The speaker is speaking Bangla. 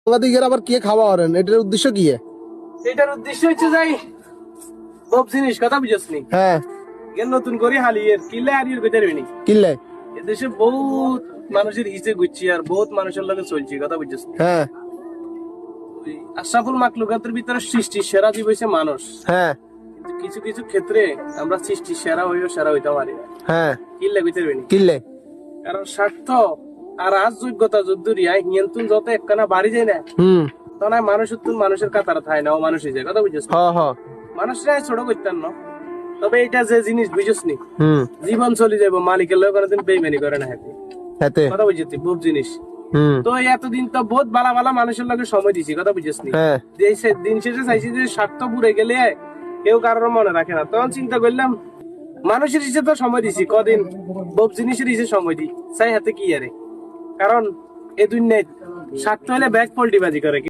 সাংবাদিকের আবার কে খাওয়া হরেন, এটার উদ্দেশ্য কি? এটার উদ্দেশ্য হচ্ছে যাই সব জিনিস কথা বুঝছনি। হ্যাঁ গেল নতুন করে হালিয়ের কিল্লে হারিয়ে কইতে পারবি নি। কিল্লে এদেশে বহুত মানুষের হিসে গুচ্ছি আর বহুত মানুষের লগে চলছি কথা বুঝছনি। হ্যাঁ আশরাফুল মাখলুকাতের ভিতরে সৃষ্টি সেরা জীব হইছে মানুষ। হ্যাঁ কিন্তু কিছু কিছু ক্ষেত্রে আমরা সৃষ্টি সেরা হইও সেরা হইতে পারি না। হ্যাঁ কিল্লে কইতে পারবি নি। কিল্লে কারণ স্বার্থ আর যোগ্যতা যুদ্ধরিয়া হিয়ন্তুন যত একখানা বাড়ি যায় না তখন মানুষ মানুষের কাতার থায় না, ও মানুষই যায় কথা বুঝছস। মানুষরা ছোট করতেন না, তবে এটা যে জিনিস বুঝছস নি জীবন চলে যাবো মালিকের লোক কোনোদিন বেইমানি করে না হাতে কথা বুঝছি খুব জিনিস। তো এতদিন তো বহুত ভালো ভালো মানুষের লগে সময় দিছি কথা বুঝছস নি। দিন শেষে চাইছি যে স্বার্থ পুরে গেলে কেউ কারোর মনে রাখে না, তখন চিন্তা করলাম মানুষের হিসেবে তো সময় দিছি কদিন বহু জিনিসের হিসেবে সময় দিই চাই হাতে কি আরে। কারণ এ দুনিয়ায় স্বার্থ হলে ব্যাগ পল্টি বাজি করে।